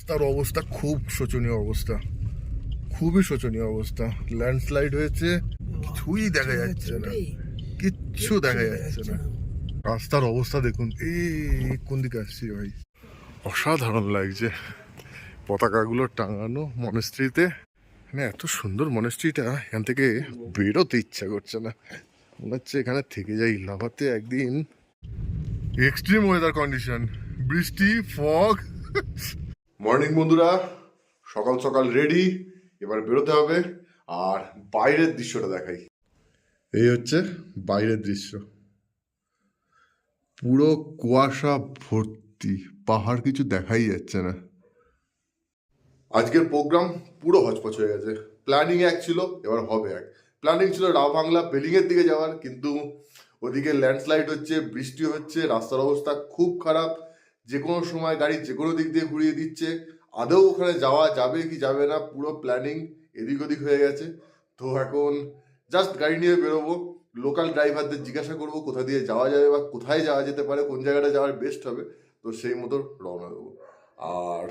রাস্তার অবস্থা খুব শোচনীয় অবস্থা, খুবই শোচনীয় অবস্থা। ল্যান্ডস্লাইড হয়েছে, কিছুই দেখা যাচ্ছে না, কিচ্ছু দেখা যাচ্ছে না। রাস্তার অবস্থা দেখুন, এই কোন দিকে আসছি ভাই, অসাধারণ লাগছে। পতাকাগুলো টাঙানো মনেস্ট্রিতে, মানে এত সুন্দর মনেস্ট্রিটা, এখান থেকে বেরোতে ইচ্ছা করছে না, মনে হচ্ছে এখানে থেকে যাই, লাভাতে একদিন। এক্সট্রিম ওয়েদার কন্ডিশন, বৃষ্টি, ফগ। মর্নিং বন্ধুরা, সকাল সকাল রেডি, এবার বেরোতে হবে। আর বাইরের দৃশ্যটা দেখাই, এই হচ্ছে বাইরের দৃশ্য, পুরো কুয়াশা ভর্তি, পাহাড় কিছু দেখাই যাচ্ছে না। আজকের প্রোগ্রাম পুরো হচপচ হয়ে গেছে। প্ল্যানিং এক ছিল, এবার হবে এক। প্ল্যানিং ছিল রাও বাংলা বেলিংয়ের দিকে যাওয়ার, কিন্তু ওদিকে ল্যান্ডস্লাইড হচ্ছে, বৃষ্টি হচ্ছে, রাস্তার অবস্থা খুব খারাপ, যে কোনো সময় গাড়ি যে কোনো দিক দিয়ে ঘুরিয়ে দিচ্ছে। আদৌ ওখানে যাওয়া যাবে কি যাবে না, পুরো প্ল্যানিং এদিক ওদিক হয়ে গেছে। তো এখন জাস্ট গাড়ি নিয়ে বেরোবো, লোকাল ড্রাইভারদের জিজ্ঞাসা করবো কোথা দিয়ে যাওয়া যাবে বা কোথায় যাওয়া যেতে পারে, কোন জায়গাটা যাওয়ার বেস্ট হবে। তো সেই মতো রওনা দেবো। আর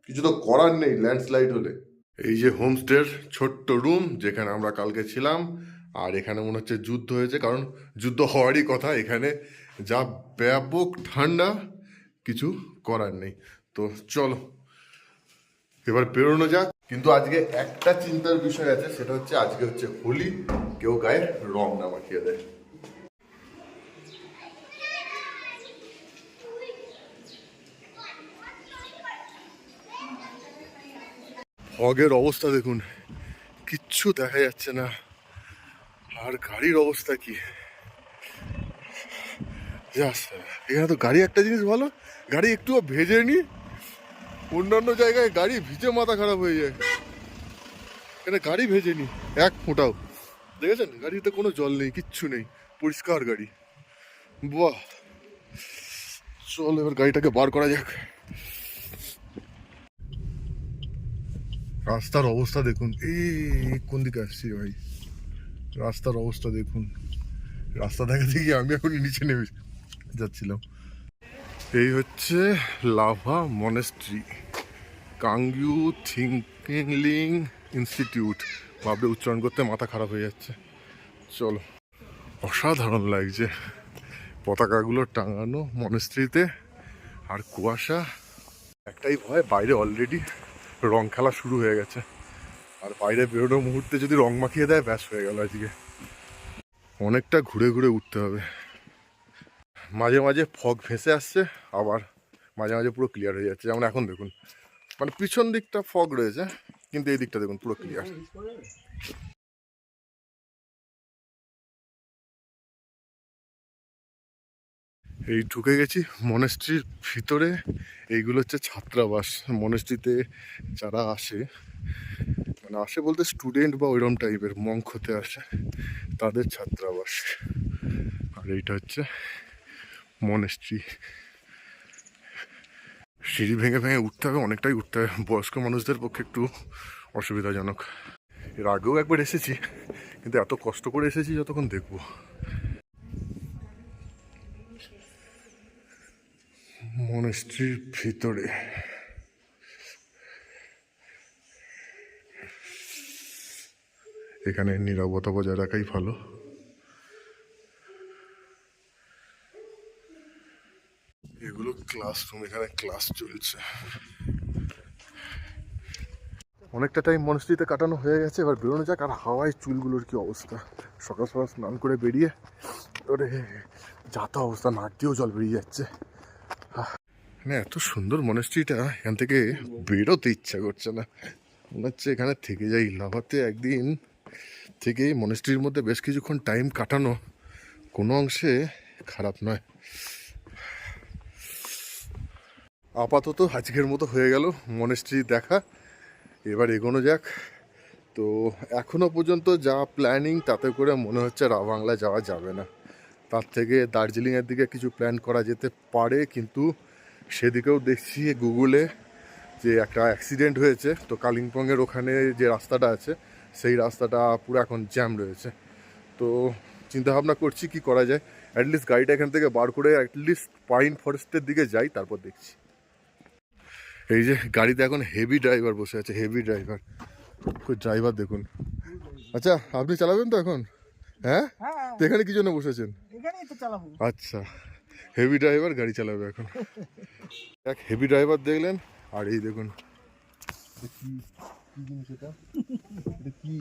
কিছু তো করার নেই ল্যান্ডস্লাইড হলে। এই যে হোমস্টের ছোট্ট রুম যেখানে আমরা কালকে ছিলাম, আর এখানে মনে হচ্ছে যুদ্ধ হয়েছে, কারণ যুদ্ধ হওয়ারই কথা। এখানে যা ব্যাপক ঠান্ডা, কিছু করার নেই। তো চলো এবার বেরোনো যাক। কিন্তু আজকে একটা চিন্তার বিষয় আছে, সেটা হচ্ছে আজকে হচ্ছে হোলি, কেউ গায়ে রং না মাখিয়ে দেয়। ফগের অবস্থা দেখুন, কিচ্ছু দেখা যাচ্ছে না। আর গাড়ির অবস্থা কি, এখানে তো গাড়ি একটা জিনিস ভালো, গাড়ি একটুও ভেজে নি। অন্যান্য জায়গায় গাড়ি ভিজে মাথা খারাপ হয়ে যায়, এখানে গাড়ি ভেজে নি এক ফোঁটাও। দেখেছেন গাড়িতে কোনো জল নেই, কিচ্ছু নেই, পরিষ্কার গাড়ি। বাহ, চল এবার গাড়িটাকে বার করা যাক। রাস্তার অবস্থা দেখুন, এই কোন দিকে আসছি ভাই, রাস্তার অবস্থা দেখুন। রাস্তা দেখাতে গিয়ে আমি এখন নিচে নেমে যাচ্ছিলাম। এই হচ্ছে লাভা মনেস্ট্রি, কাংইউ থিংলিং ইনস্টিটিউট। ভাবলে উচ্চারণ করতে মাথা খারাপ হয়ে যাচ্ছে। চলো, অসাধারণ লাগছে পতাকাগুলো টাঙানো মনেস্ট্রিতে, আর কুয়াশা। একটাই ভয়, বাইরে অলরেডি রং খেলা শুরু হয়ে গেছে, আর বাইরে বেরোনোর মুহূর্তে যদি রং মাখিয়ে দেয়, ব্যাস হয়ে গেল আজকে। অনেকটা ঘুরে ঘুরে উঠতে হবে। মাঝে মাঝে ফগ ভেসে আসছে, আবার মাঝে মাঝে পুরো ক্লিয়ার হয়ে যাচ্ছে। যেমন এখন দেখুন, মানে পিছন দিকটা ফগ রয়েছে, কিন্তু এই দিকটা দেখুন পুরো ক্লিয়ার। এই ঢুকে গেছি মনেস্ট্রির ভিতরে। এইগুলো হচ্ছে ছাত্রাবাস, মনেস্ট্রিতে যারা আসে, মানে আসে বলতে স্টুডেন্ট বা ওইরকম টাইপের মঙ্ক হতে আসে, তাদের ছাত্রাবাস। আর এইটা হচ্ছে মনেস্ট্রি। সিঁড়ি ভেঙে ভেঙে উঠতে হবে, অনেকটাই উঠতে হবে, বয়স্ক মানুষদের পক্ষে একটু অসুবিধাজনক। এর আগেও একবার এসেছি, কিন্তু এত কষ্ট করে এসেছি যতক্ষণ দেখবো। মনেস্ট্রির ভিতরে এখানে নীরবতা বজায় রাখাই ভালো। এগুলো ক্লাসরুম, এখানে ক্লাস চলছে। অনেকটা টাইম মনস্ট্রিতে কাটানো হয়ে গেছে, এবার বেরোনো যাক। আর হাওয়ায় চুলগুলোর কি অবস্থা, সকাল সকাল স্নান করে বেরিয়ে, ওরে যাতা অবস্থা, নাক দিয়েও জল বেরিয়ে যাচ্ছে। মানে এত সুন্দর মনেস্ট্রিটা, এখান থেকে বেরোতে ইচ্ছা করছে না, মনে হচ্ছে এখানে থেকে যাই, লাভাতে একদিন থেকে মনেস্ট্রির মধ্যে বেশ কিছুক্ষণ টাইম কাটানো কোনো অংশে খারাপ নয়। আপাতত আজকের মতো হয়ে গেল মনেস্ট্রি দেখা, এবার এগোনো যাক। তো এখনো পর্যন্ত যা প্ল্যানিং, তাতে করে মনে হচ্ছে রাও বাংলা যাওয়া যাবে না। তার থেকে দার্জিলিংয়ের দিকে কিছু প্ল্যান করা যেতে পারে, কিন্তু সেদিকেও দেখছি গুগলে যে একটা অ্যাক্সিডেন্ট হয়েছে। তো কালিম্পংয়ের ওখানে যে রাস্তাটা আছে, সেই রাস্তাটা পুরো এখন জ্যাম রয়েছে। তো চিন্তাভাবনা করছি কি করা যায়। অ্যাটলিস্ট গাড়িটা এখান থেকে বার করে অ্যাটলিস্ট পাইন ফরেস্টের দিকে যাই, তারপর দেখছি। এই যে গাড়িতে এখন হেভি ড্রাইভার বসে আছে, হেভি ড্রাইভার। ড্রাইভার দেখুন। আচ্ছা, আপনি চালাবেন তো এখন? হ্যাঁ, তো এখানে কি জন্য বসেছেন? আচ্ছা, হেভি ড্রাইভার গাড়ি চালাবে এখন। এক হেভি ড্রাইভার দেখলেন, আর এই দেখুন কি জিনিস এটা, কি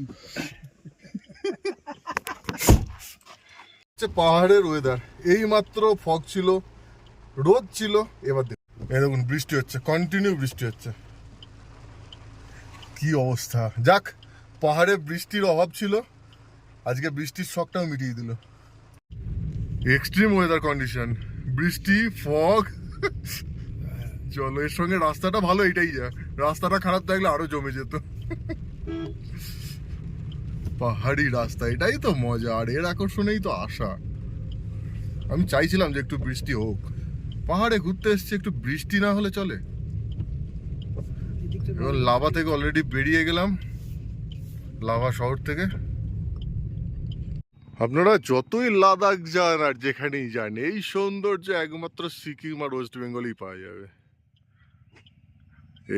পাহাড়ের ওয়েদার। এই মাত্র ফগ ছিল, রোদ ছিল, এবার দেখুন বৃষ্টি হচ্ছে, কন্টিনিউ বৃষ্টি হচ্ছে। কি অবস্থা! যাক, পাহাড়ে বৃষ্টির অভাব ছিল, আজকে বৃষ্টির শখটাও মিটিয়ে দিল। এক্সট্রিম ওয়েদার কন্ডিশন, বৃষ্টি, ফগ, চলো এর সঙ্গে রাস্তাটা ভালো, এটাই যা। রাস্তাটা খারাপ থাকলে আরো জমে যেত। পাহাড়ি রাস্তা, এটাই তো মজা, আর এর আকর্ষণেই তো আশা। আমি চাইছিলাম যে একটু বৃষ্টি হোক, পাহাড়ে ঘুরতে এসছি, একটু বৃষ্টি না হলে চলে। এবার লাভা থেকে অলরেডি বেরিয়ে গেলাম, লাভা শহর থেকে। আপনারা যতই লাদাখ যান আর যেখানেই যান, এই সৌন্দর্য একমাত্র সিকিম আর ওয়েস্ট বেঙ্গলেই পাওয়া যাবে।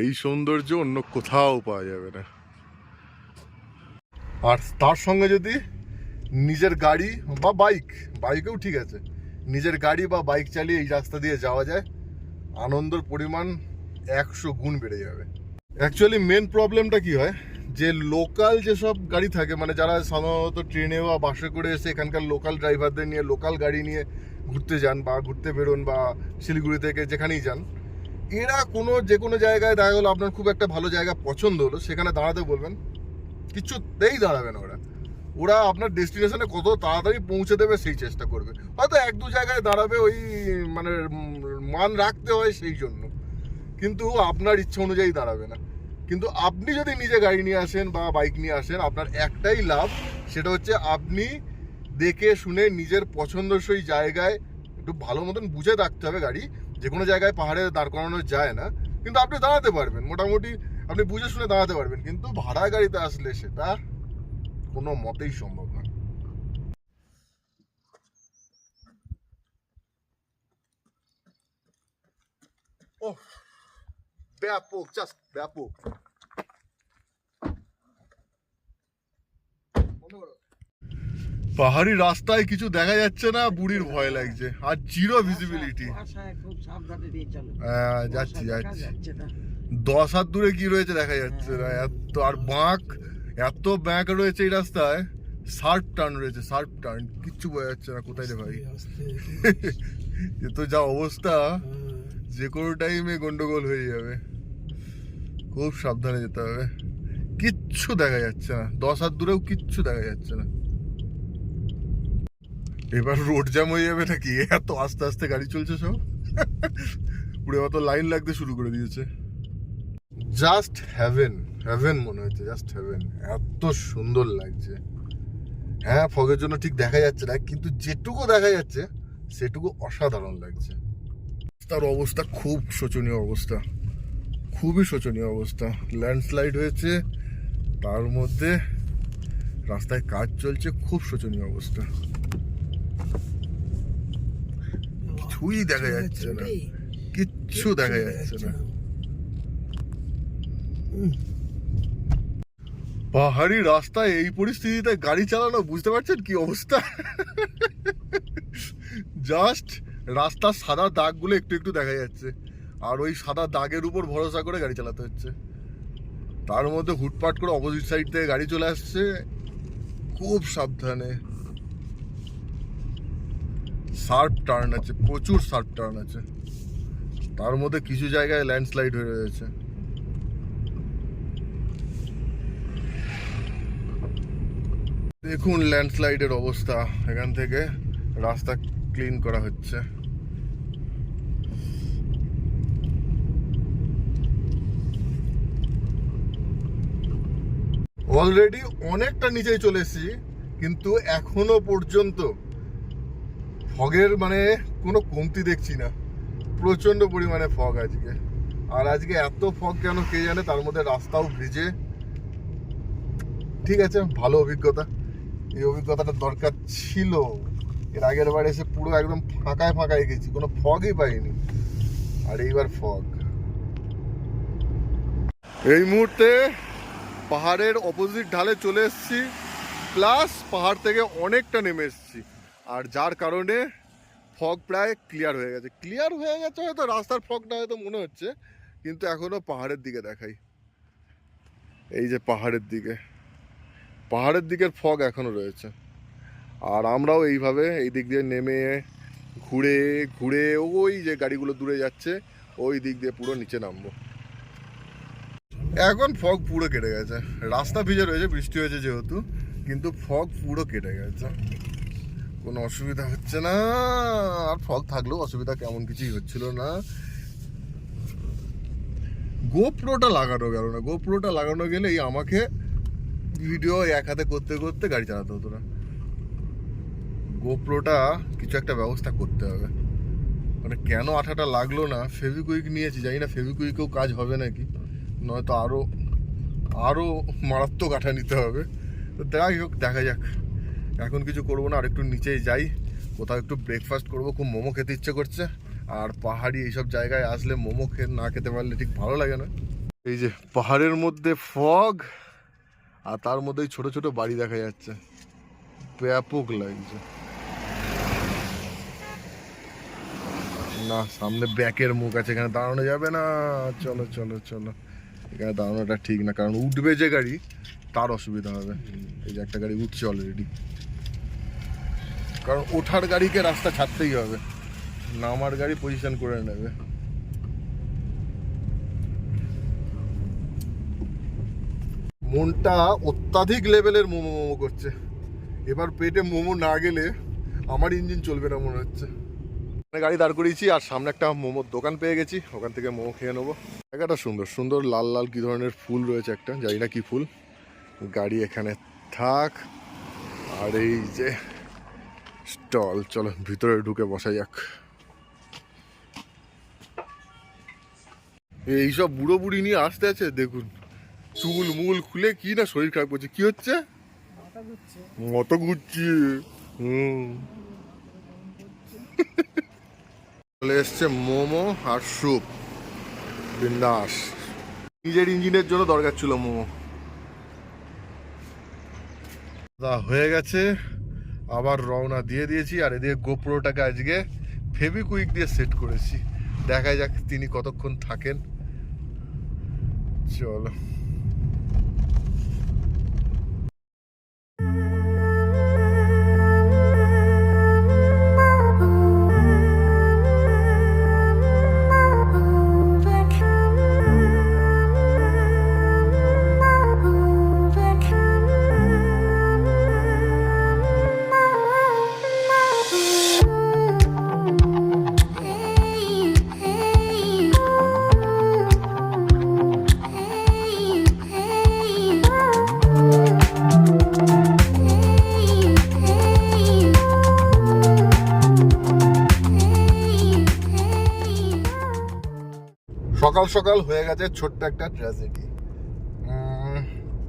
এই সৌন্দর্য অন্য কোথাও পাওয়া যাবে না। আর তার সঙ্গে যদি নিজের গাড়ি বা বাইকেও ঠিক আছে, নিজের গাড়ি বা বাইক চালিয়ে এই রাস্তা দিয়ে যাওয়া যায়, আনন্দের পরিমাণ 100 গুণ বেড়ে যাবে। অ্যাকচুয়ালি মেন প্রবলেমটা কি হয়, যে লোকাল যেসব গাড়ি থাকে, মানে যারা সাধারণত ট্রেনে বা বাসে করে এসে এখানকার লোকাল ড্রাইভারদের নিয়ে লোকাল গাড়ি নিয়ে ঘুরতে যান বা ঘুরতে বেরোন, বা শিলিগুড়ি থেকে যেখানেই যান, এরা যে কোনো জায়গায় দেখা গেলো আপনার খুব একটা ভালো জায়গা পছন্দ হলো, সেখানে দাঁড়াতে বলবেন, কিছুতেই দাঁড়াবে না। ওরা আপনার ডেস্টিনেশনে কত তাড়াতাড়ি পৌঁছে দেবে সেই চেষ্টা করবে। হয়তো 1-2 জায়গায় দাঁড়াবে, ওই মানে মান রাখতে হয় সেই জন্য, কিন্তু আপনার ইচ্ছা অনুযায়ী দাঁড়াবে না। কিন্তু আপনি যদি নিজে গাড়ি নিয়ে আসেন বা বাইক নিয়ে আসেন, আপনার একটাই লাভ, সেটা হচ্ছে আপনি দেখে শুনে নিজের পছন্দসই জায়গায় একটু ভালো মতন বুঝে রাখতে হবে গাড়ি। যে কোনো জায়গায় পাহাড়ে দাঁড় করানো যায় না, কিন্তু আপনি দাঁড়াতে পারবেন, মোটামুটি আপনি বুঝে শুনে দাঁড়াতে পারবেন। কিন্তু ভাড়া গাড়িতে আসলে সেটা কোনো মতেই সম্ভব না। ও ব্যাপক, জাস্ট ব্যাপক। পাহাড়ি রাস্তায় কিছু দেখা যাচ্ছে না, বুড়ির ভয় লাগছে, আর জিরো ভিজিবিলিটি। যাচ্ছি 10 হাত দূরে কি রয়েছে দেখা যাচ্ছে না, এত আর বাঁক, এত ব্যাঁক রয়েছে এই রাস্তায়, শার্প টার্ন রয়েছে, শার্প টার্ন, কিচ্ছু বোঝা যাচ্ছে না কোথায় রে ভাই। এ তো যা অবস্থা, যে কোনো টাইমে গন্ডগোল হয়ে যাবে, খুব সাবধানে যেতে হবে। কিচ্ছু দেখা যাচ্ছে না, 10 হাত দূরেও কিচ্ছু দেখা যাচ্ছে না। এবার রোড জ্যাম হয়ে যাবে নাকি, এত আস্তে আস্তে গাড়ি চলছে সব। পুরো অত লাইন লাগতে শুরু করে দিয়েছে। জাস্ট হ্যাভেন, হ্যাভেন মনে হচ্ছে, জাস্ট হ্যাভেন, এত সুন্দর লাগছে। হ্যাঁ, ফগের জন্য ঠিক দেখা যাচ্ছে না, কিন্তু যেটুকু দেখা যাচ্ছে সেটুকু অসাধারণ লাগছে। তার অবস্থা খুব শোচনীয় অবস্থা, খুবই শোচনীয় অবস্থা। ল্যান্ডস্লাইড হয়েছে, তার মধ্যে রাস্তায় কাজ চলছে, খুব শোচনীয় অবস্থা। কিছুই দেখা যাচ্ছে না, কিচ্ছু দেখা যাচ্ছে না। পাহাড়ি রাস্তায় এই পরিস্থিতিতে গাড়ি চালানো, বুঝতে পারছেন কি অবস্থা। জাস্ট রাস্তার সাদা দাগগুলো একটু একটু দেখা যাচ্ছে, আর ওই সাদা দাগের উপর ভরসা করে গাড়ি চালাতে হচ্ছে। তার মধ্যে হুটপাট করে অপোজিট সাইড থেকে গাড়ি চলে আসছে, খুব সাবধানে। শার্প টার্ন আছে, প্রচুর শার্প টার্ন আছে, তার মধ্যে কিছু জায়গায় ল্যান্ডস্লাইড হয়ে রয়েছে। দেখুন ল্যান্ডস্লাইডের অবস্থা, এখান থেকে রাস্তা ক্লিন করা হচ্ছে। অলরেডি অনেকটা নিচে চলে এসেছি, কিন্তু এখনো পর্যন্ত ফগের মানে কোনো কমতি দেখছি না। প্রচন্ড পরিমাণে ফগ আজকে, আর আজকে এত ফগ কেন কে জানে, তার মধ্যে রাস্তাও ভিজে। ঠিক আছে, ভালো অভিজ্ঞতা, এই অভিজ্ঞতাটা দরকার ছিল। এর আগের বার এসে পুরো একদম ফাঁকায় গেছি, কোনো ফগই পাইনি, আর এইবার ফগ। এই মুহূর্তে পাহাড়ের অপোজিট ঢালে চলে এসেছি, প্লাস পাহাড় থেকে অনেকটা নেমে এসেছি, আর যার কারণে ফগ প্রায় ক্লিয়ার হয়ে গেছে হয়তো, রাস্তার ফগটা হয়তো মনে হচ্ছে, কিন্তু এখনো পাহাড়ের দিকে দেখাই। এই যে পাহাড়ের দিকের ফগ এখনো রয়েছে, আর আমরাও এইভাবে এই দিক দিয়ে নেমে ঘুরে ঘুরে ওই যে গাড়িগুলো দূরে যাচ্ছে ওই দিক দিয়ে পুরো নিচে নামবো। এখন ফগ পুরো কেটে গেছে, রাস্তা ভিজে রয়েছে, বৃষ্টি হয়েছে যেহেতু, কিন্তু ফগ পুরো কেটে গেছে, কোনো অসুবিধা হচ্ছে না। আর ফগ থাকলেও অসুবিধা কেমন কিছুই হচ্ছিল না। গোপ্রোটা লাগানো গেল না, গোপ্রোটা লাগানো গেলেই আমাকে ভিডিও এক হাতে করতে করতে গাড়ি চালাতে হতো না। গোপ্রোটা কিছু একটা ব্যবস্থা করতে হবে, মানে কেন আঠাটা লাগলো না। ফেভিকুইক নিয়েছি, জানি না ফেভিকুইকেও কাজ হবে নাকি, নয়তো আরও মারাত্মক আঠা নিতে হবে। তো যাই হোক, দেখা যাক, এখন কিছু করবো না, আর একটু নিচেই যাই, কোথাও একটু ব্রেকফাস্ট করবো, খুব মোমো খেতে ইচ্ছে করছে। আর পাহাড়ি এইসব জায়গায় আসলে মোমো না খেতে পারলে ঠিক ভালো লাগে না। এই যে পাহাড়ের মধ্যে ফগ, আর তার মধ্যেই ছোট ছোট বাড়ি দেখা যাচ্ছে, ব্যাপক লাগছে। না, সামনে ব্যাকের মুখ আছে, এখানে দাঁড়ানো যাবে না। চলো চলো চলো, এখানে দাঁড়ানোটা ঠিক না, কারণ উঠবে যে গাড়ি তার অসুবিধা হবে। এই যে একটা গাড়ি উঠছে অলরেডি, কারণ ওঠার গাড়িকে রাস্তা ছাড়তেই হবে, নামার গাড়ি পজিশন করে নেবে। মনটা অত্যাধিক লেভেলের মোমো করছে, এবার পেটে মোমো না গেলে আমার ইঞ্জিন চলবে না মনে হচ্ছে। গাড়ি দাঁড় করিয়েছি, আর সামনে একটা মোমোর দোকান পেয়ে গেছি, ওখান থেকে মোমো খেয়ে নেবো। জায়গাটা সুন্দর সুন্দর লাল লাল কি ধরনের ফুল রয়েছে, একটা জানি না কি ফুল। গাড়ি এখানে থাক, আর এই যে স্টল, চলো ভিতরে ঢুকে বসা যাক। এইসব বুড়ো বুড়ি নিয়ে আসতে আছে, দেখুন চুল মুল খুলে কি না শরীর খারাপ করছে। কি হচ্ছে? মতো ঘুরছি। চলে এসছে মোমো আর স্যুপ, বিন্দাস। নিজের ইঞ্জিনের জন্য দরকার ছিল মোমো। হয়ে গেছে, আবার রওনা দিয়ে দিয়েছি। আর এদিকে গোপ্রোটাকে আজকে ফেভিকুইক দিয়ে সেট করেছি, দেখা যাক তিনি কতক্ষণ থাকেন। চলো। সকাল সকাল হয়ে গেছে ছোট্ট একটা ট্র্যাজেডি।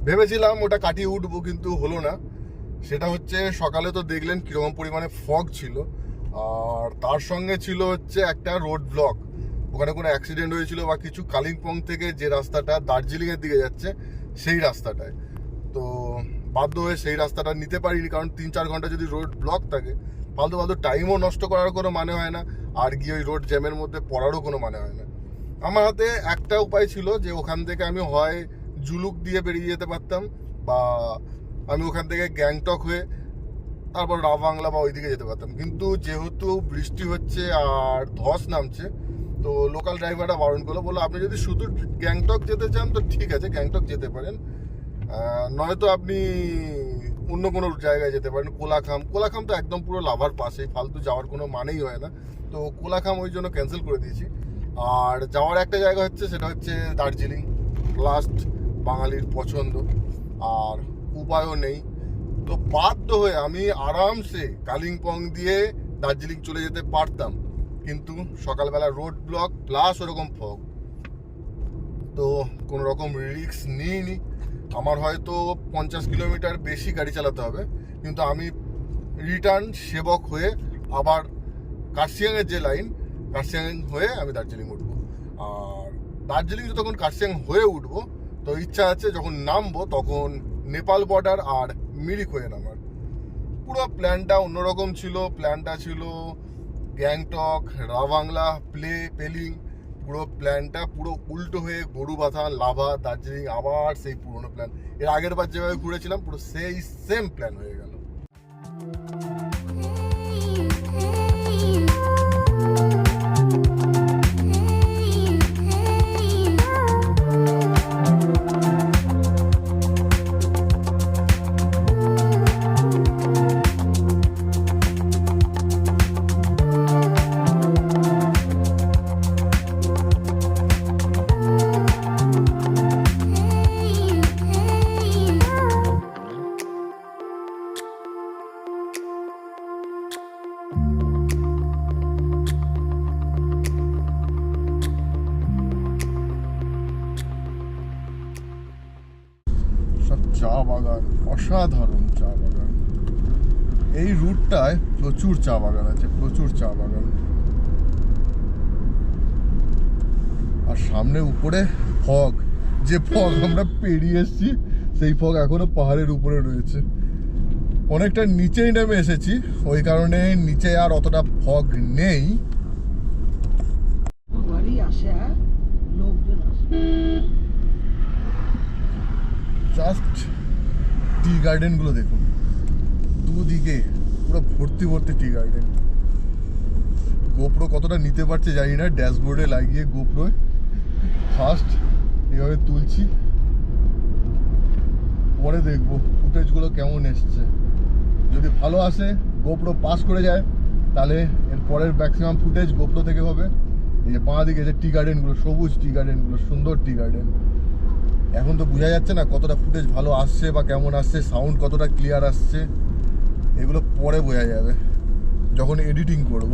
ভেবেছিলাম ওটা কাটিয়ে উঠবো, কিন্তু হলো না। সেটা হচ্ছে, সকালে তো দেখলেন কিরকম পরিমাণে ফগ ছিল, আর তার সঙ্গে ছিল হচ্ছে একটা রোড ব্লক। ওখানে কোনো অ্যাক্সিডেন্ট হয়েছিল বা কিছু, কালিম্পং থেকে যে রাস্তাটা দার্জিলিংয়ের দিকে যাচ্ছে সেই রাস্তাটায়। তো বাধ্য হয়ে সেই রাস্তাটা নিতে পারিনি, কারণ 3-4 ঘন্টা যদি রোড ব্লক থাকে, ফালতু ফালতু টাইমও নষ্ট করার কোনো মানে হয় না, আর গিয়ে ওই রোড জ্যামের মধ্যে পড়ারও কোনো মানে হয় না। আমার হাতে একটা উপায় ছিল যে ওখান থেকে আমি হয় জুলুক দিয়ে বেরিয়ে যেতে পারতাম, বা আমি ওখান থেকে গ্যাংটক হয়ে তারপর রাবাংলা বা ওইদিকে যেতে পারতাম। কিন্তু যেহেতু বৃষ্টি হচ্ছে আর ধস নামছে, তো লোকাল ড্রাইভাররা বারণ করলো, বললো আপনি যদি শুধু গ্যাংটক যেতে চান তো ঠিক আছে, গ্যাংটক যেতে পারেন, নয়তো আপনি অন্য কোনো জায়গায় যেতে পারেন, কোলাখাম তো একদম পুরো লাভার পাশেই, ফালতু যাওয়ার কোনো মানেই হয় না। তো কোলাখাম ওই জন্য ক্যান্সেল করে দিয়েছি। আর যাওয়ার একটা জায়গা হচ্ছে, সেটা হচ্ছে দার্জিলিং, লাস্ট বাঙালির পছন্দ, আর উপায়ও নেই। তো বাধ্য হয়ে আমি আরামসে কালিম্পং দিয়ে দার্জিলিং চলে যেতে পারতাম, কিন্তু সকালবেলা রোড ব্লক প্লাস ওরকম ফগ, তো কোনো রকম রিস্ক নিইনি। আমার হয়তো 50 কিলোমিটার বেশি গাড়ি চালাতে হবে, কিন্তু আমি রিটার্ন সেবক হয়ে আবার কার্শিয়াংয়ের যে লাইন, কার্শিয়াং হয়ে আমি দার্জিলিং উঠবো। আর দার্জিলিং যতক্ষণ কার্শিয়াং হয়ে উঠবো, তো ইচ্ছা আছে যখন নামবো তখন নেপাল বর্ডার আর মিরিক হয়ে নামার। পুরো প্ল্যানটা অন্যরকম ছিল। প্ল্যানটা ছিল গ্যাংটক, রাবাংলা, পেলিং, পুরো প্ল্যানটা পুরো উল্টো হয়ে গরুবাথা, লাভা, দার্জিলিং, আবার সেই পুরোনো প্ল্যান। এর আগের বার যেভাবে ঘুরেছিলাম পুরো সেই সেম প্ল্যান হয়ে গেল। সব চা বাগান, অসাধারণ চা বাগান। এই রুটটায় প্রচুর চা বাগান আছে, প্রচুর চা বাগান। আর সামনে উপরে ফগ, যে ফগ আমরা পেরিয়ে এসেছি সেই ফগ এখনো পাহাড়ের উপরে রয়েছে। অনেকটা নিচেই নেমে এসেছি, ওই কারণে নিচে আর অতটা ফগ নেই। জাস্ট টি গার্ডেন গুলো দেখুন, দুদিকে পুরো ভর্তি ভর্তি টি গার্ডেন। গোপ্রো কতটা নিতে পারছে জানি না, ড্যাশবোর্ডে লাগিয়ে গোপ্রো ফার্স্ট এভাবে তুলছি, পরে দেখবো ফুটেজগুলো কেমন এসছে। যদি ভালো আসে, গোপ্রো পাস করে যায়, তাহলে এর পরের ম্যাক্সিমাম ফুটেজ গোপ্রো থেকে হবে। এই যে বাঁ দিকে যে টি গার্ডেনগুলো, সবুজ টি গার্ডেনগুলো, সুন্দর টি গার্ডেন, এখন তো বোঝা যাচ্ছে না কতটা ফুটেজ ভালো আসছে বা কেমন আসছে, সাউন্ড কতটা ক্লিয়ার আসছে, এগুলো পরে বোঝা যাবে যখন এডিটিং করব।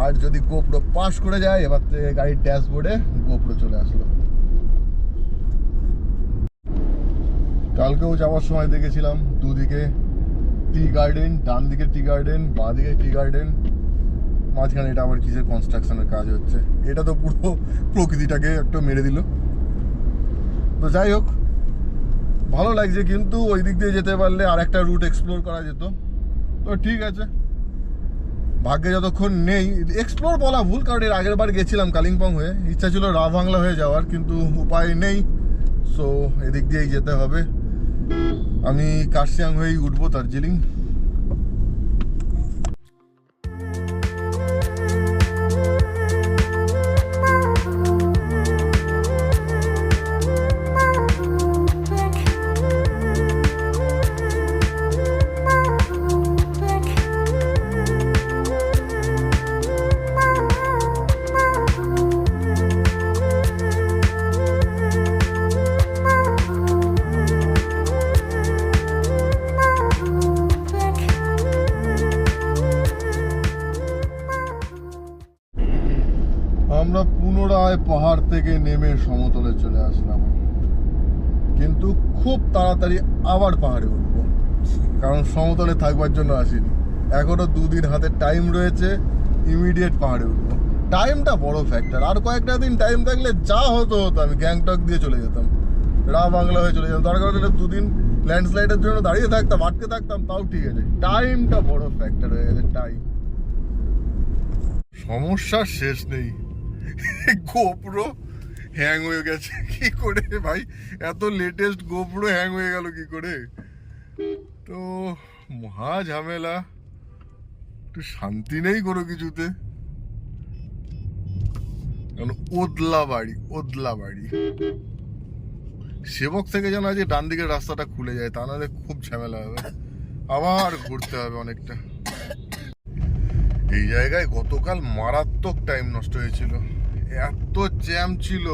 আর যদি গোপ্রো পাস করে যায়, এবার থেকে গাড়ির ড্যাশবোর্ডে গোপ্রো চলে আসলো। কালকেও যাওয়ার সময় দেখেছিলাম দুদিকে টি গার্ডেন, ডান দিকে টি গার্ডেন, বাঁ দিকে টি গার্ডেন, মাঝখানে এটা আবার কিসের কনস্ট্রাকশনের কাজ হচ্ছে। এটা তো পুরো প্রকৃতিটাকে একটু মেরে দিল। তো যাই হোক, ভালো লাগছে, কিন্তু ওই দিক দিয়ে যেতে পারলে আর একটা রুট এক্সপ্লোর করা যেত। তো ঠিক আছে, ভাগ্যে যতক্ষণ নেই এক্সপ্লোর বলা ভুল, কারণ এর আগের বার গেছিলাম কালিম্পং হয়ে, ইচ্ছা ছিল রাবাংলা হয়ে যাওয়ার, কিন্তু উপায় নেই। সো এদিক দিয়েই যেতে হবে। আমি কার্শিয়াং হয়েই উঠবো দার্জিলিং। আমরা পুনরায় পাহাড় থেকে নেমে সমতলে চলে আসলাম, কিন্তু খুব তাড়াতাড়ি আবার পাহাড়ে উঠবো, কারণ সমতলে থাকবার জন্য আসিনি। এখনো দুদিন হাতে টাইম রয়েছে, ইমিডিয়েট পাহাড়ে উঠবো। টাইমটা বড় ফ্যাক্টর। আর কয়েকটা দিন টাইম থাকলে যা হতো হতো, আমি গ্যাংটক দিয়ে চলে যেতাম, বাংলা হয়ে চলে যেতাম। দরকার হলে দুদিন ল্যান্ডস্লাইডের জন্য দাঁড়িয়ে থাকতাম, আটকে থাকতাম, তাও ঠিক আছে। টাইমটা বড় ফ্যাক্টর হয়ে গেছে, টাইম। সমস্যার শেষ নেই, গোপ্রো হ্যাং হয়ে গেছে কি করে ভাই, এত লেটেস্ট গোপ্রো হ্যাং হয়ে গেল কি করে? তো মহা ঝামেলা, একটু শান্তি নেই কোনো কিছুতে। ওদলা বাড়ি সেবক থেকে যেন আজ ডান দিকের রাস্তাটা খুলে যায়, তা নাহলে খুব ঝামেলা হবে, আবার ঘুরতে হবে অনেকটা। এই জায়গায় গতকাল মারাত্মক টাইম নষ্ট হয়েছিল, এত জ্যাম ছিল,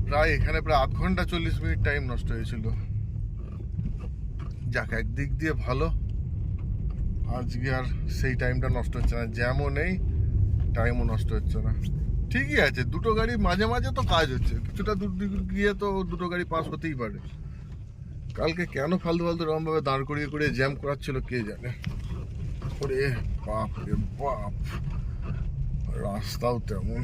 প্রায় এখানে প্রায় 8 ঘন্টা 40 মিনিট টাইম নষ্ট হয়েছিল। যাক, একদিক দিয়ে ভালো, আজকে আর সেই টাইমটা নষ্ট হচ্ছে না, জ্যামও নেই, টাইমও নষ্ট হচ্ছে না। ঠিকই আছে, দুটো গাড়ি মাঝে মাঝে তো কাজ হচ্ছে, কিছুটা দূর গিয়ে তো দুটো গাড়ি পাস হতেই পারে। কালকে কেন ফালতু রকম ভাবে দাঁড় করিয়ে জ্যাম করাচ্ছিল কে জানে। ওরে বাপ রে বাপ, রাস্তাও তেমন।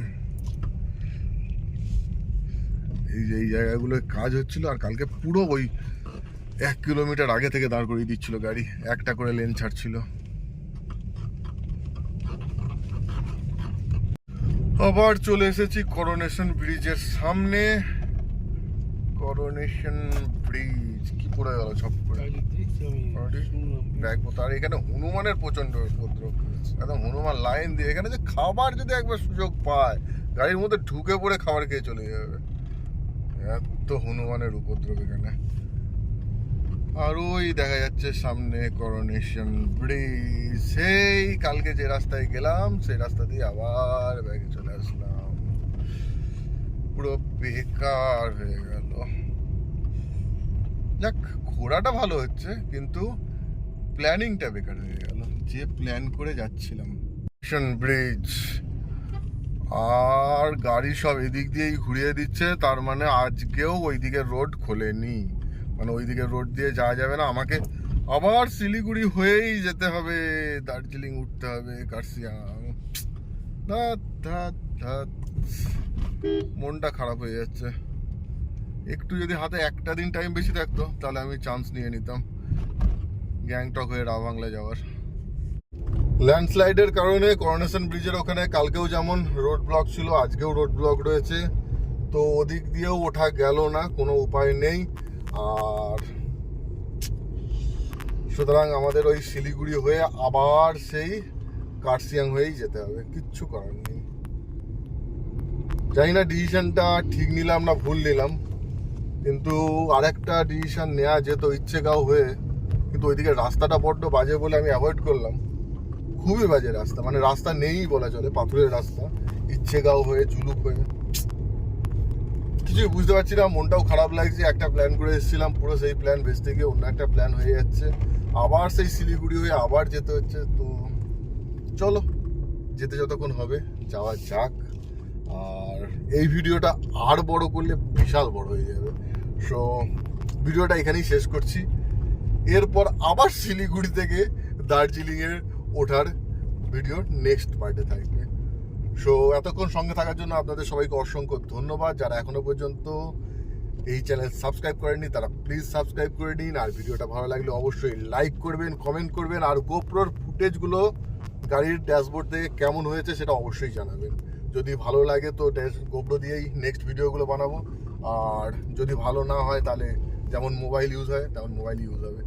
এই যে এই জায়গাগুলোয় কাজ হচ্ছিল, আর কালকে পুরো ওই 1 কিলোমিটার আগে থেকে দাঁড় করিয়ে দিচ্ছিল গাড়ি, একটা করে লেন ছাড়ছিল। আবার চলে এসেছি করোনেশন ব্রিজের সামনে। করোনেশন ব্রিজ কি পড়ে গেল সব করে দেখবো। তার এখানে হনুমানের প্রচন্ড উপদ্রব, একদম হনুমান লাইন দিয়ে। এখানে যে খাবার যদি একবার সুযোগ পায় গাড়ির মধ্যে ঢুকে পড়ে খাবার খেয়ে চলে যাবে, এত হনুমানের উপদ্রব এখানে। আর ওই দেখা যাচ্ছে সামনে করোনেশন ব্রিজ। সেই কালকে যে রাস্তায় গেলাম সেই রাস্তা দিয়ে আবার ব্যাগে চলে আসলাম, পুরো বেকার হয়ে গেল। যাক, ঘোরাটা ভালো হচ্ছে কিন্তু প্ল্যানিংটা বেকার হয়ে গেল, যে প্ল্যান করে যাচ্ছিলাম। ব্রিজ আর গাড়ি সব এদিক দিয়েই ঘুরিয়ে দিচ্ছে, তার মানে আজকেও ওইদিকে রোড খোলেনি, মানে ওইদিকে রোড দিয়ে যাওয়া যাবে না। আমাকে আবার শিলিগুড়ি হয়েই যেতে হবে, দার্জিলিং উঠতে হবে, কার্শিয়াং। মনটা খারাপ হয়ে যাচ্ছে। একটু যদি হাতে একটা দিন টাইম বেশি থাকতো তাহলে আমি চান্স নিয়ে নিতাম গ্যাংটক হয়ে রাভাংলা যাওয়ার। ল্যান্ডস্লাইডের কারণে করোনেশন ব্রিজের ওখানে কালকেও যেমন রোড ব্লক ছিল, আজকেও রোড ব্লক রয়েছে, তো ওদিক দিয়েও ওঠা গেল না, কোনো উপায় নেই। আর সুতরাং আমাদের ওই শিলিগুড়ি হয়ে আবার সেই কার্শিয়াং হয়েই যেতে হবে, কিচ্ছু করার নেই। জানি না ডিসিশনটা ঠিক নিলাম না ভুল নিলাম, কিন্তু আরেকটা ডিসিশন নেওয়া যেত ইচ্ছেগাঁও হয়ে, কিন্তু ওইদিকে রাস্তাটা বড্ড বাজে বলে আমি অ্যাভয়েড করলাম। খুবই বাজে রাস্তা, মানে রাস্তা নেই বলা চলে, পাথরের রাস্তা, ইচ্ছেগাঁও হয়ে জুলুক হয়ে কিছুই বুঝতে পারছি না। মনটাও খারাপ লাগছে, একটা প্ল্যান করে এসেছিলাম, পুরো সেই প্ল্যান ভেস্তে গিয়ে অন্য একটা প্ল্যান হয়ে যাচ্ছে, আবার সেই শিলিগুড়ি হয়ে আবার যেতে হচ্ছে। তো চলো, যেতে যতক্ষণ হবে যাওয়া যাক। আর এই ভিডিওটা আর বড় করলে বিশাল বড় হয়ে যাবে, সো ভিডিওটা এখানেই শেষ করছি। এরপর আবার শিলিগুড়ি থেকে দার্জিলিংয়ে ওঠার ভিডিও নেক্সট পার্টে থাকবে। সো এতক্ষণ সঙ্গে থাকার জন্য আপনাদের সবাইকে অসংখ্য ধন্যবাদ। যারা এখনো পর্যন্ত এই চ্যানেল সাবস্ক্রাইব করেননি তারা প্লিজ সাবস্ক্রাইব করে নিন, আর ভিডিওটা ভালো লাগলে অবশ্যই লাইক করবেন, কমেন্ট করবেন, আর গোপ্রোর ফুটেজগুলো গাড়ির ড্যাশবোর্ড থেকে কেমন হয়েছে সেটা অবশ্যই জানাবেন। যদি ভালো লাগে তো গোপ্রো দিয়েই নেক্সট ভিডিওগুলো বানাবো, আর যদি ভালো না হয় তাহলে যেমন মোবাইল ইউজ হয় তেমন মোবাইল ইউজ হবে।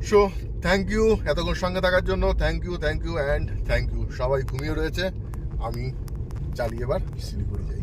সো থ্যাংক ইউ এতক্ষণ সঙ্গে থাকার জন্য, thank you and thank you. সবাই ঘুমিয়ে রয়েছে, আমি চালিয়ে এবার শিলিগুড়ি যাই।